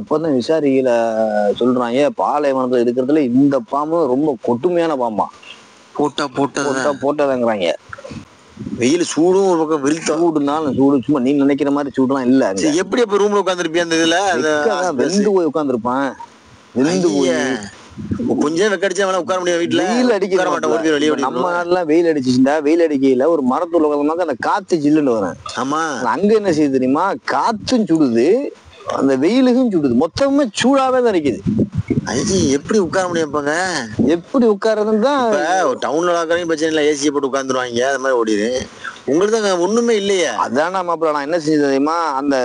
அப்பதான் விசாரிக்கல சொல்றாங்க, பாலைவனத்துல இருக்கிறதுல இந்த பாம்பு ரொம்ப கொட்டுமையான பாம்பா. போட்டதாங்கிறாங்க. வெயில் சூடும் ஒரு பக்கம் சூடுனாலும் சூடு, சும்மா நீ நினைக்கிற மாதிரி சூடுலாம் இல்ல. எப்படி அப்ப ரூம்ல உட்காந்துருப்பியா அந்த இதுல? வெந்து போய் உட்காந்துருப்பான். வெந்து போய் கொஞ்சம் வெக்கடிச்சா வேணா உட்கார முடியாது வீட்டுல. வெயில் அடிக்க நம்ம நாடுலாம் வெயில் அடிச்சுட்டா, வெயில் அடிக்கையில ஒரு மரத்துல உட்காந்து அந்த காத்து ஜில்லுன்னு வரும். ஆமா, அங்க என்ன செய்யுது தெரியுமா? காத்தும் சுடுது, அந்த வெயிலுக்கும் சுடுது, மொத்தமே சூடாவே தான் இருக்குது. எப்படி உட்கார முடியாப்பாங்க? எப்படி உட்கார்றதுன்னு தான் டவுன்ல உட்காரங்க பிரச்சனை இல்லை, ஏசியை போட்டு உட்காந்துருவாங்க, அது மாதிரி ஓடிடு. உங்களுக்கு தான் ஒண்ணுமே இல்லையே. அதான மாப்பிள்ள, நான் என்ன செஞ்சது தெரியுமா? அந்த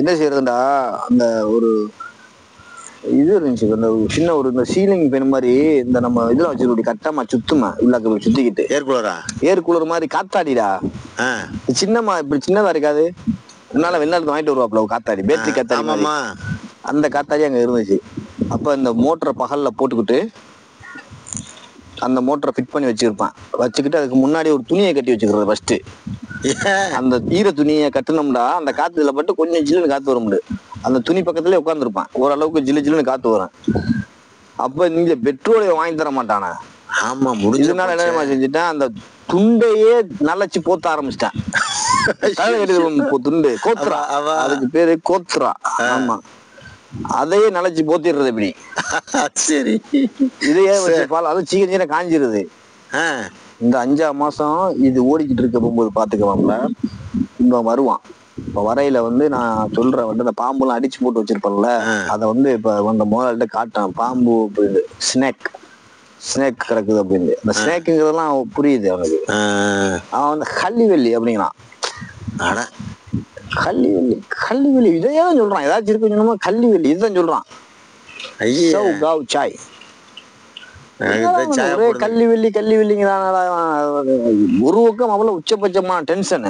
என்ன செய்யறதுண்டா, அந்த ஒரு இது இருந்துச்சு, அந்த சின்ன ஒரு இந்த சீலிங் பென் மாதிரி இந்த நம்ம இதுல வச்சிருக்கோம், கட்டமா சுத்துமா உள்ளாக்க சுத்திக்கிட்டு ஏர் கூலர் மாதிரி காத்தாடிடா. சின்னமா இப்படி சின்னதா இருக்காது, என்னால வெளிநாட்டுல வாங்கிட்டு வருவாப்ல காத்தாடி, பேட்டரி காத்தாடி. அந்த காத்தாடி அங்க இருந்துச்சு. அப்ப இந்த மோட்டரை பகல்ல போட்டுக்கிட்டு அந்த மோட்டரை ஃபிட் பண்ணி வச்சுக்கிட்டு அதுக்கு முன்னாடி ஒரு துணியை கட்டி வச்சுக்கிறது ஃபர்ஸ்ட். அந்த ஈர துணியை கட்டணும்டா, அந்த காத்து இதுல பட்டு கொஞ்சம் ஜில்லுன்னு காத்து வர முடியும். அந்த துணி பக்கத்துலயே உட்காந்துருப்பான், ஓரளவுக்கு ஜில்லுன்னு காத்து வரும். அப்ப நீங்க பெட்ரோலை வாங்கி தர மாட்டானே. ஆமா, இதனால என்ன செஞ்சுட்டேன், அந்த துண்டையே நலச்சு போத்த ஆரம்பிச்சிட்டேன். துண்டு கோத்ரா, அதுக்கு பேரு கோத்ரா. ஆமா, அதையே நலச்சு போத்திடுறது இப்படி. சரி, இதையே அது சீக்கிரம் காஞ்சிருது. இந்த 5ஆம் மாசம் இது ஓடிக்கிட்டு இருக்க போகும்போது பாத்துக்கலாம்ல, இவன் வருவான். இப்ப வரையில நான் சொல்றேன், அந்த பாம்பு எல்லாம் அடிச்சு போட்டு வச்சிருப்பேன்ல, அதை இப்ப அந்த முதல்கிட்ட காட்டான், பாம்பு ஸ்னேக் கிடக்குது அப்படின்னு. அந்த ஸ்னேக்குங்கிறதெல்லாம் புரியுது அவனுக்கு. அவன் கள்ளிவெள்ளி அப்படிங்கிறான். கள்ளிவெள்ளி இதையாதான் சொல்றான், ஏதாச்சும் இருக்கு சொன்னோமா, கள்ளிவெள்ளி இதுதான் சொல்றான். கள்ளிவெள்ளிங்கிறான். ஒரு பக்கம் அவ்வளவு உச்சபட்சமான டென்ஷன்,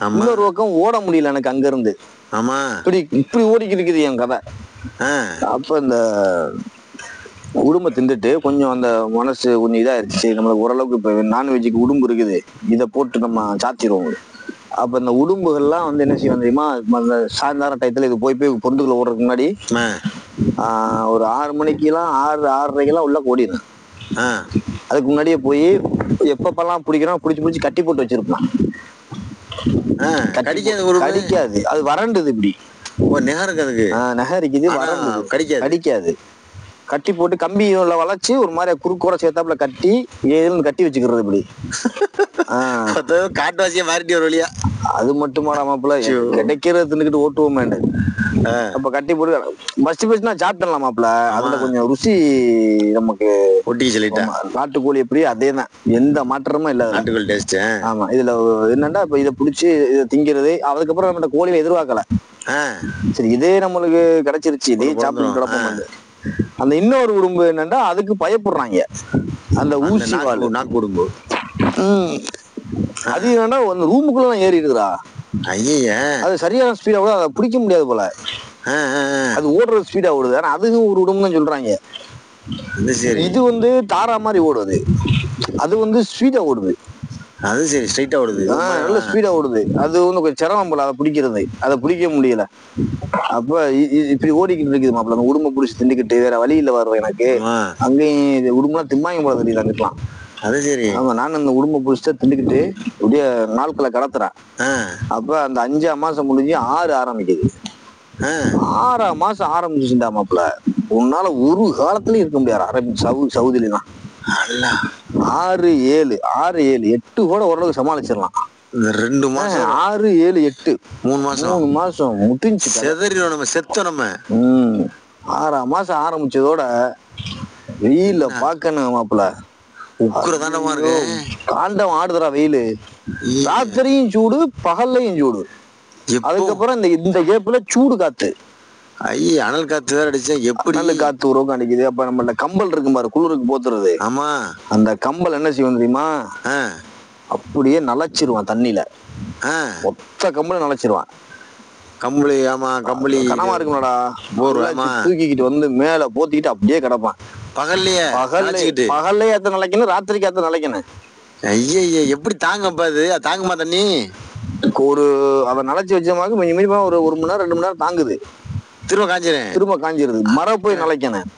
இன்னொரு பக்கம் ஓட முடியல எனக்கு அங்க இருந்து. இப்படி ஓடிக்கிட்டு இருக்குது என் கதை. அப்ப இந்த உடும்பை தின்னுட்டு கொஞ்சம் அந்த மனசு கொஞ்சம் இதாயிருச்சு, நம்மளுக்கு ஓரளவுக்கு இப்ப நான்வெஜ்ஜுக்கு உடும்பு இருக்குது, இதை போட்டு நம்ம சாத்திடுவோம். அப்ப இந்த உடும்புகள்லாம் என்ன செய்வோம் தெரியுமா, அந்த சாயந்தரம் டயத்துல இது போய் பொருந்துக்குள்ள ஓடுறதுக்கு முன்னாடி ஒரு 6 மணிக்கெல்லாம் 6:30 உள்ள ஓடிடும். அதுக்கு முன்னாடியே போய் எப்பப்பெல்லாம் பிடிக்கிறோம் பிடிச்சு கட்டி போட்டு வச்சிருப்பான். கடிக்காது, அது வறண்டுது இப்படி நெகரிக்குது, கடிக்காது. கட்டி போட்டு கம்பியில வளைச்சு ஒரு மாதிரி குறுக்கோட சேர்த்தாப்புல கட்டி கட்டி வச்சுக்கிறது இப்படி. காட்டுவாசியா மாறிட்டு ஒரு வழியா. அது மட்டுமாடாமாப்புல, கிடைக்கிறது தின்னுக்கிட்டு ஓட்டுவோமே. அப்ப கட்டி போட்டு பஸ்ட் நான் சாப்பிடலாம் மாப்பிள, அதுல கொஞ்சம் ருசி நமக்கு ஒட்டி சொல்லிட்டேன். நாட்டுக்கோழி எப்படி அதேதான், எந்த மாற்றமும் இல்ல நாட்டுக்கோழி டேஸ்ட். ஆமா, இதுல என்னன்னா இப்ப இதை பிடிச்சி இதை திங்கிறது, அதுக்கப்புறம் நம்ம கோழியில எதிர்பார்க்கல. சரி, இதே நம்மளுக்கு கிடைச்சிருச்சு, இதே சாப்பிட்டு கிடப்போம். அந்த இன்னொரு உடும்பு என்னன்னா அதுக்கு பயப்படுறாங்க, அந்த ஊசி நாக்கு உடும்பு. அது என்னன்னா ரூமுக்குள்ள ஏறிடுறா. அது சரியான ஸ்பீடா கூட அதை பிடிக்க முடியாது போல, அது ஓடுற ஸ்பீடா ஓடுது. ஆனா அதுவும் ஒரு உடம்பு தான் சொல்றாங்க. இது தாரா மாதிரி ஓடுது, அது ஸ்பீடா ஓடுது. அது சரி, ஸ்ட்ரைட்டா ஓடுது, நல்ல ஸ்பீடா ஓடுது. அது கொஞ்சம் சிரமம் போல அதை பிடிக்கிறது, அதை பிடிக்க முடியல. அப்ப இப்படி ஓடிக்கிட்டு இருக்குது மாப்பிள்ள, அந்த உடும்பை பிடிச்சி திண்டுக்கிட்டு வேற வழியில வருவேன் எனக்கு. அங்கேயும் உடும்பெல்லாம் திம்பாங்க போல தெரியுது அங்கிட்டலாம். அது சரி. ஆமா, நானும் அந்த உடும்பை பிடிச்சிட்டு திண்டுக்கிட்டு அப்படியே நாட்களை கடத்துறேன். அப்ப அந்த 5ஆம் மாசம் முடிஞ்சு 6 ஆரம்பிக்குது. 6ஆம் மாசம் ஆரம்பிச்சுட்டா மாப்பிள்ள, உன்னால ஒரு காலத்துலயும் இருக்க முடியாது சவுதிலாம். 6, 7, 8 கூட ஓரளவுக்கு சமாளிச்சிடலாம். 2 மாசம் 6, 7, 8 3 மாசம் முடிஞ்சு செதறிடும், நம்ம செத்தோம் நம்ம. 6ஆம் மாசம் ஆரம்பிச்சதோட வெயில பாக்கணும் மாப்பிள்ள, உக்கிரதாண்டமா இருக்கு. காண்டம் ஆடுதுரா வெயிலு, ராத்திரியும் சூடு பகல்லையும் சூடு. அதுக்கப்புறம் இந்த கேப்ல சூடு காத்து, அனல் காத்து வேற அடிச்சா எப்படி அனல் காத்து உருவம் அடிக்குது. அப்ப நம்ம கம்பல் இருக்கு பாரு, குளிருக்கு போத்துறது. ஆமா, அந்த கம்பல் என்ன செய்வோம் தெரியுமா, அப்படியே நலச்சிருவான் தண்ணியில, மொத்த கம்பளை நலச்சிருவான். கம்பளி, ஆமா கம்பளி கனமா இருக்கும்டா, தூக்கிக்கிட்டு மேல போத்திக்கிட்டு அப்படியே கிடப்பான். பகல்லையே அத்த நிலைக்கணும், ராத்திரிக்கு அத்த நிலைக்கணும். ஐயா, எப்படி தாங்கப்பா அது? தாங்குமா தண்ணி? அதை நினைச்சு வச்சமாக்கு மினிமம் ஒரு 1 மணி நேரம் 2 மணி நேரம் தாங்குது. திரும்ப காஞ்சிருது. மரம் போய் நிலைக்கணும்.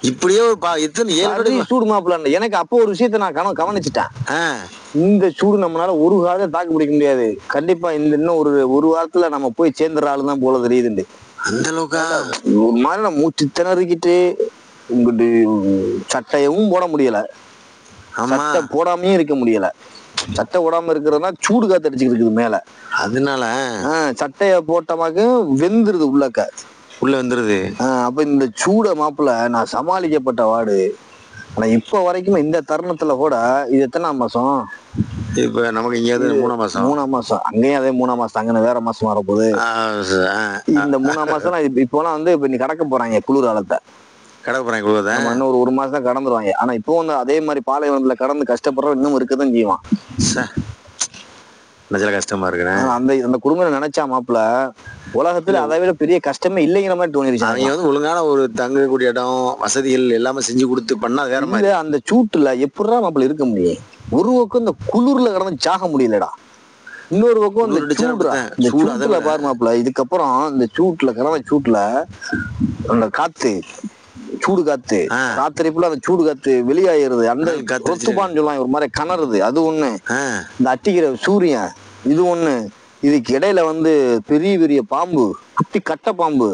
இப்படியே எத்தனை 7 சூடு மாப்பிள்ள. எனக்கு அப்போ ஒரு விஷயத்த நான் கவனிச்சுட்டேன். இந்த சூடு நம்மளால ஒரு காலத்துல தாக்கு பிடிக்க முடியாது. கண்டிப்பா இன்னும் ஒரு வாரத்துல நம்ம போய் சேர்ந்துற ஆளுதான் போல தெரியுதுண்டு. அந்த அளவுக்கா ஒரு மாதிரி நான் மூச்சு திணறிக்கிட்டு உங்ககிட்ட சட்டையவும் போட முடியல, சட்டை போடாமையும் இருக்க முடியல. சட்டை போடாம இருக்கிறதுனா சூடு காத்து அடிச்சுக்கிட்டு இருக்குது மேல. அதனால சட்டைய போட்டமாக்கு வெந்துருது, உள்ள வந்துருது. அப்ப இந்த சூட மாப்பிள்ள நான் சமாளிக்கப்பட்ட வாடு. ஆனா இப்ப வரைக்கும் இந்த தருணத்துல கூட இது எத்தனாம் மாசம்? இப்ப நமக்கு இங்க 3ஆம் மாசம். அங்கேயும் அதே 3ஆம் மாசம். அங்கே வேற மாசம் வரப்போகுது. இந்த 3ஆம் மாசம் இப்போலாம் வந்து இப்ப நீ கடக்க போறாங்க குளிர்காலத்தை. இன்னும் ஒரு மாசம் தான் கடந்துருவாங்க. ஆனா இப்போ வந்து அதே மாதிரி பாலைவனத்துல கடந்து கஷ்டப்படுறோம் இன்னும் இருக்கதான் செய்வான். கஷ்டமா இருக்கு. அந்த குடும்பம் நினைச்சா மாப்பிள்ள உலகத்துல அதை விட பெரிய கஷ்டமே இல்லைங்கிற மாதிரி தோணிருச்சு. அவங்க வந்து ஒழுங்கான ஒரு தங்கக்கூடிய இடம், வசதிகள் எல்லாமே செஞ்சு கொடுத்து பண்ணா வேற மாதிரி. அந்த சூட்டுல எப்படிடா மாப்பிள்ள இருக்க முடியும்? ஒரு பக்கம் இந்த குளிர்ல கடந்து சாக முடியலடா, இன்னொரு பக்கம் இந்த சூட்டுல பாரு மாப்பிள்ள. இதுக்கப்புறம் இந்த சூட்டுல கடந்த சூட்டுல அந்த காத்து, சூடு காத்தரிப்புல அந்த சூடு காத்து வெளியாயிருது. அந்த கொத்துப்பான்னு சொல்லுவாங்க, ஒரு மாதிரி கணருது. அது ஒண்ணு. இந்த அட்டிக்கிற சூரியன் இது ஒண்ணு. இதுக்கு இடையில வந்து பெரிய பெரிய பாம்பு, குட்டி கட்டை பாம்பு.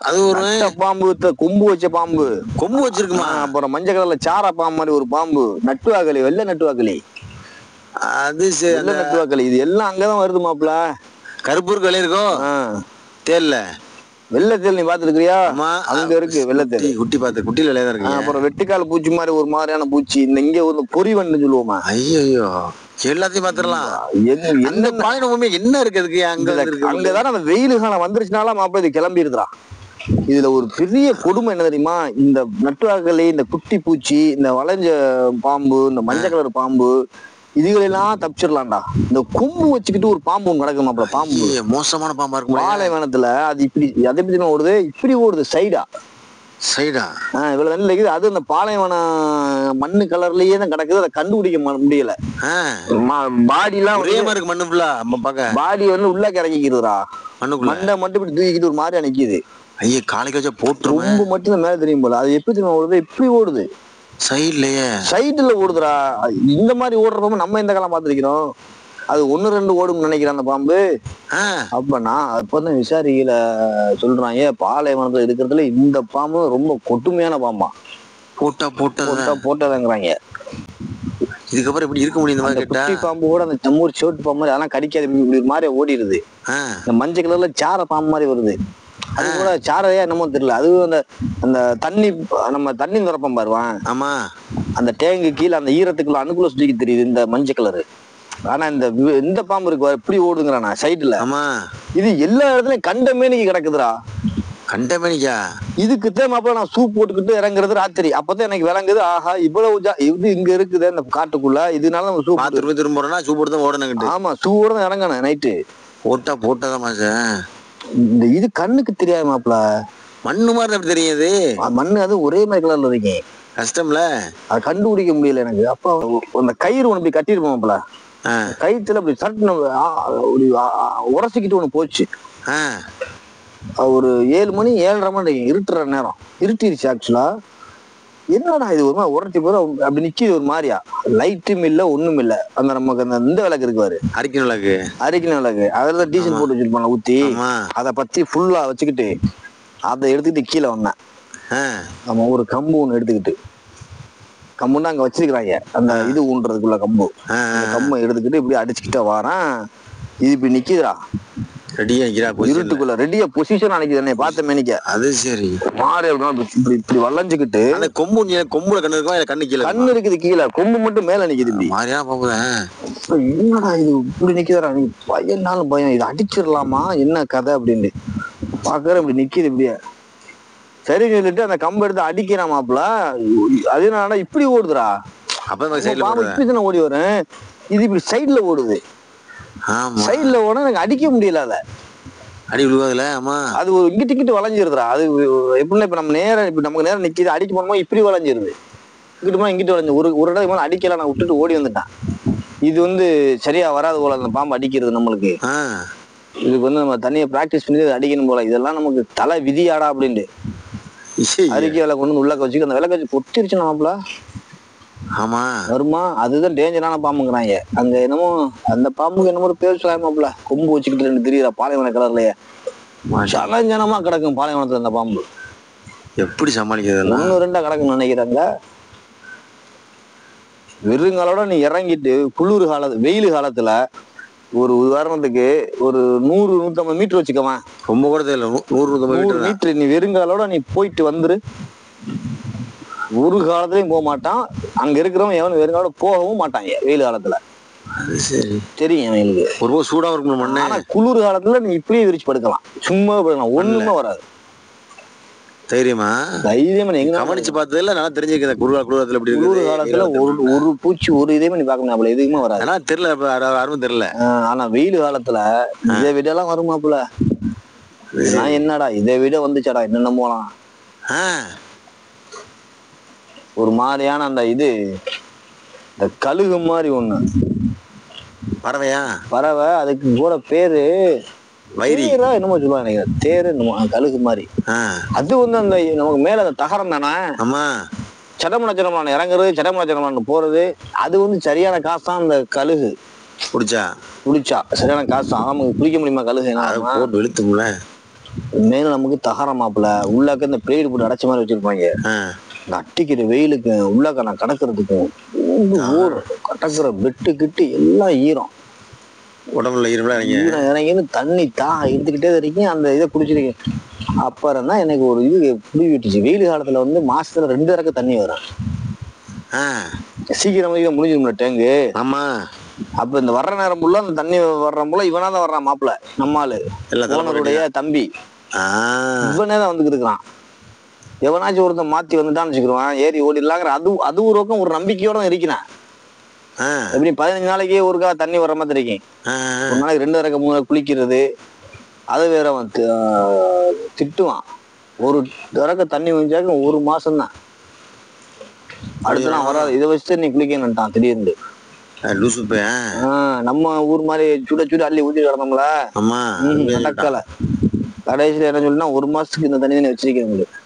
அது ஒரு பாம்பு, கொம்பு வச்ச பாம்பு, கொம்பு வச்சிருக்குமா. அப்புறம் மஞ்சள் கலர்ல சாரா பாம்பு மாதிரி ஒரு பாம்பு, நட்டுவாக்களி, வெள்ளை நட்டுவாக்களி. அது வெள்ளை நட்டுவாக்களி. இது எல்லாம் அங்கதான் வருது மாப்பிள்ள. கருப்பூர் களி இருக்கும் தேல்ல. வெள்ளத்தேல் நீ பாத்துருக்கியா? அங்க இருக்கு வெள்ளத்தேல். குட்டி குட்டியில விளையாதான் இருக்கு. அப்புறம் வெட்டிக்கால பூச்சி மாதிரி ஒரு மாதிரியான பூச்சி. இங்க ஒரு பொறிவண்டு சொல்லுவோமா. ஐயோ, எல்லாத்தையும் பாத்துடலாம். என்ன இருக்கு அங்கதானே அந்த வெயில் காலம் வந்துருச்சுனால மாப்பிள்ள இது கிளம்பிடுதுடா. இதுல ஒரு பெரிய கொடுமை என்ன தெரியுமா? இந்த நட்டுவாக்களி, இந்த குட்டி பூச்சி, இந்த வளைஞ்ச பாம்பு, இந்த மஞ்சள் கலர் பாம்பு, இதுகளெல்லாம் தப்பிச்சிடலாம்டா. இந்த கொம்பு வச்சுக்கிட்டு ஒரு பாம்பு ஒன்று கிடக்கு மாப்பிள்ள. பாம்பு மோசமான பாம்பா இருக்கும் பாலைவனத்துல. அது இப்படி அதை பத்தி ஓடுது, இப்படி ஓடுது சைடா. இவ்வளவு தண்ணி இருக்குது. அது அந்த பாலைவன மண்ணு கலர்லயே தான் கிடக்குது. அதை கண்டுபிடிக்க முடியல. பாடி எல்லாம் ஒரே மாதிரி இருக்கு. மண்ணு ஃபுல்லா பாடி வந்து உள்ள கிறங்கிக்கிறதுடா. மண்டை மட்டும் இப்படி தூக்கிட்டு ஒரு மாதிரியா நிக்குது. ஐயா, காலைக்கு வச்சா போட்டு ரொம்ப மட்டும் மேல தெரியும் போல. அது எப்படி தெரியுமா ஓடுது? இப்படி ஓடுது, சைடுல ஓடுதுடா. இந்த மாதிரி ஓடுற பாம்பு நம்ம இந்த காலம் பார்த்திருக்கிறோம். அது 1-2 ஓடும்னு நினைக்கிறேன் அந்த பாம்பு. அப்ப நான் அப்பதான் விசாரிக்கல சொல்றாங்க, பாலைவனத்துல இருக்கிறதுல இந்த பாம்பு ரொம்ப கொட்டுமையான பாம்பா. போட்டதாங்கிறாங்க. இதுக்கப்புறம் இப்படி இருக்க முடியும்? குட்டி பாம்பு கூட அந்த சம்மூர் சோட்டு பாம்பு மாதிரி அதெல்லாம் கடிக்காது. இப்படி ஒரு மாதிரி ஓடிடுது. இந்த மஞ்சள் கலர்ல சார பாம்பு மாதிரி வருது. அது கூட சாரையா என்னமோ தெரியல. அது அந்த தண்ணி, நம்ம தண்ணி நிரப்பம் பாருவான். ஆமா, அந்த டேங்கு கீழே அந்த ஈரத்துக்குள்ள அணுக்குள்ள சுத்திக்கு தெரியுது இந்த மஞ்சள் கலரு. ஆனா இந்த பாம்பு இருக்கு எப்படி ஓடுங்கிறானா சைடுல. ஆமா, இது எல்லா இடத்துலயும் கண்டமேனிக்கு கிடக்குதுடா. கண்டமேனிக்கா? இதுக்குத்தான் மாப்பிள்ள நான் சூப் போட்டுக்கிட்டு இறங்குறது ராத்திரி. அப்பதான் எனக்கு விளங்குது, ஆஹா இவ்வளவு இது இங்க இருக்குது இந்த காட்டுக்குள்ள. இதனால நம்ம சூப் திரும்ப சூப் போட்டு தான் ஓடணும். ஆமா, சூப்போட தான் இறங்கணும் நைட்டு. போட்டதான் மாசம். இந்த இது கண்ணுக்கு தெரியாது மாப்பிள்ள. மண்ணு மாதிரி எப்படி தெரியுது? மண்ணு அது ஒரே மாதிரி கலர்ல இருக்கேன். கஷ்டம்ல, அது கண்டுபிடிக்க முடியல எனக்கு. அப்ப அந்த கயிறு ஒண்ணு இப்படி கட்டிருப்போம் மாப்பிள்ள. கயிற்றுல அப்படி சட்டு உரசிக்கிட்டு ஒண்ணு போச்சு. ஒரு 7 மணி 7:30 மணி இருட்டுற நேரம். இருட்டிருச்சு ஆக்சுவலா. என்னடா இது ஒரு மாதிரி உரட்டி போற அப்படி நிக்கிது ஒரு மாதிரியா. லைட்டும் இல்ல ஒண்ணும் இல்ல. அந்த நமக்கு அந்த இந்த விளக்கு இருக்குவாரு, அரிக்கின விளக்கு. அதுல டீசல் போட்டு வச்சிருப்பாங்க ஊத்தி. அதை பத்தி ஃபுல்லா வச்சுக்கிட்டு அதை எடுத்துக்கிட்டு கீழே வந்தேன். நம்ம ஒரு கம்பு ஒண்ணு எடுத்துக்கிட்டு, கம்புன்னா அங்க வச்சிருக்கிறாங்க அந்த இது ஊன்றதுக்குள்ள கம்பு. கம்பை எடுத்துக்கிட்டு இப்படி அடிச்சுக்கிட்ட வாரேன். இது இப்படி நிக்குதுடா, இருட்டுக்குள்ள ரெடியா பொசிஷன் அன்னைக்கு பார்த்த மேனிக்க. அது சரி, மாறி இப்படி வளைஞ்சுக்கிட்டு கொம்புல கண்ணு இருக்கும், கண்ணு இருக்குது கீழே, கொம்பு மட்டும் மேல நிக்குது. என்னடா இது இப்படி நிக்குதுடா, நீ பயனாலும் பயம், இது அடிச்சிடலாமா என்ன கதை அப்படின்னு பாக்குற. இப்படி நிக்குது இப்படியே. சரி சொல்லிட்டு அந்த கம்பு எடுத்து அடிக்கிறான் மாப்பிள்ள. அதனால இப்படி ஓடுதுடா. இப்படி ஓடி வரேன். இது இப்படி சைட்ல ஓடுது. சைட்ல ஓட எனக்கு அடிக்க முடியல. அதை அடி விழுவாதுல. ஆமா, அது ஒரு இங்கிட்டு வளைஞ்சிருதுடா. அது எப்படின்னா இப்ப நம்ம நேரம் இப்ப நமக்கு நேரம் நிக்கிது, அடிக்க போனோமா இப்படி வளைஞ்சிருது. இங்கிட்டு வளைஞ்சு ஒரு இடம் மேல அடிக்கல. நான் விட்டுட்டு ஓடி வந்துட்டேன். இது சரியா வராது போல அந்த பாம்பு அடிக்கிறது நம்மளுக்கு. இதுக்கு வந்து நம்ம தண்ணியை பிராக்டிஸ் பண்ணி அடிக்கணும் போல. இதெல்லாம் நமக்கு தலை விதியாடா அப்படின்ட்டு அரிக்கை விலை கொண்டு வந்து உள்ள வச்சுக்க அந்த விலை கட்சி பொத்திருச்சு மாப்பிள. ஆமா வருமா? அதுதான் டேஞ்சரான பாம்புங்கிறாங்க அங்க. என்னமோ அந்த பாம்புக்கு என்னமோ ஒரு பேர் சொல்லாமாப்ல, கொம்பு வச்சுக்கிட்டு ரெண்டு தெரியுற பாலைவன கலர்லயே சலஞ்சனமா கிடக்கும் பாலைவனத்துல அந்த பாம்பு. எப்படி சமாளிக்கிறது? 1-2 கிடக்குன்னு நினைக்கிறாங்க. வெறுங்காலோட நீ இறங்கிட்டு குளிர் காலத்து வெயில் காலத்துல ஒரு உதாரணத்துக்கு ஒரு 100-150 மீட்டர் வச்சுக்கவன், ரொம்ப கூட தெரியல, 100-150 மீட்டர் நீ வெறுங்காலோட நீ போயிட்டு வந்துரு. ஒரு காலத்துலயும் போக மாட்டான் அங்க இருக்கிறவன், எவனும் வெறுங்காலோட போகவும் மாட்டாங்க வெயில் காலத்துல. தெரியும் வெயிலுக்கு ஒரு சூடா இருக்கும் மண்ணு. ஆனா குளிர் காலத்துல நீ இப்படியே விரிச்சு படுக்கலாம், சும்மா படுக்கலாம், ஒண்ணுமே வராது. தைரியமா எங்க கவனிச்சு பார்த்தது இல்ல, நல்லா தெரிஞ்சுக்கிறேன். குளிர்காலத்துல எப்படி இருக்கு? குளிர் காலத்துல ஒரு பூச்சி ஒரு இதேமே நீ பார்க்கணும், எதுவுமே வராது. ஆனா தெரியல, யாரும் தெரியல. ஆனா வெயில் காலத்துல இதை விட எல்லாம் வருமாப்புல. என்னடா இதை விட வந்துச்சாடா என்னென்ன போலாம். ஒரு மாதிரியான அந்த இது இந்த கழுகு மாதிரி ஒண்ணு பறவையா, பறவை. அதுக்கு கூட பேரு வைரா என்னமோ சொல்லுவாங்க நினைக்கிறேன், தேரு என்னமோ கழுகு மாதிரி. அது வந்து அந்த நமக்கு மேல அந்த தகரம் தானே. ஆமா, சடமணச்சடமான இறங்குறது, சடமணச்சடமான போறது. அது வந்து சரியான காசுதான் அந்த கழுகு. குடிச்சா சரியான காசு. நமக்கு குளிக்க முடியுமா கழுகு? போட்டு இழுத்தும்ல. மேல நமக்கு தகரமாப்புல உள்ளாக்க இந்த பிளேடு போட்டு அடைச்ச மாதிரி வச்சிருப்பாங்க. அட்டிக்கிற வெயிலுக்கு உள்ளாக்க நான் கடக்கிறதுக்கும் கடக்கிற பெட்டு கிட்டு எல்லாம் ஈரம், உடம்புல ஈரம் இறங்கின்னு தண்ணி எடுத்துக்கிட்டே இருக்கீங்க. அந்த இதை குடிச்சிருக்கேன். அப்புறம் தான் எனக்கு ஒரு இது புடி விட்டுச்சு. வெயில் காலத்துல வந்து மாசத்துல 2 இறக்க தண்ணி வரும். சீக்கிரமா முடிஞ்சிரும்ல டேங்கு. ஆமா, அப்ப இந்த வர்ற நேரம் ஃபுல்லா அந்த தண்ணி வர்ற போல இவனாதான் வர்றான் மாப்பிள்ள, நம்மாளு ஓனருடைய தம்பி. இவனே தான் வந்துட்டு இருக்கிறான். எவனாச்சும் ஒருத்தன் மாத்தி வந்துட்டான்னு வச்சுக்கிடுவான், ஏறி ஓடிடலாங்கிற அது ஒரு பக்கம் ஒரு நம்பிக்கையோட தான் இருக்கிறேன். எப்படி 15 நாளைக்கே ஒருக்கா தண்ணி வர்ற மாதிரி இருக்கேன். ஒரு நாளைக்கு 2 இறக்க 3 குளிக்கிறது. அது வேற அவன் திட்டுவான். ஒரு இறக்க தண்ணி வந்தாக்க 1 மாசம் தான், அடுத்த நாள் வராது. இதை வச்சுட்டு நீ குளிக்கணும்ட்டான் திடீர்னு. நம்ம ஊர் மாதிரி சுட அள்ளி ஊத்தி கிடந்தோம்ல, நடக்கல. கடைசியில என்ன சொல்லுன்னா 1 மாசத்துக்கு இந்த தண்ணி வச்சிருக்கேன் உங்களுக்கு.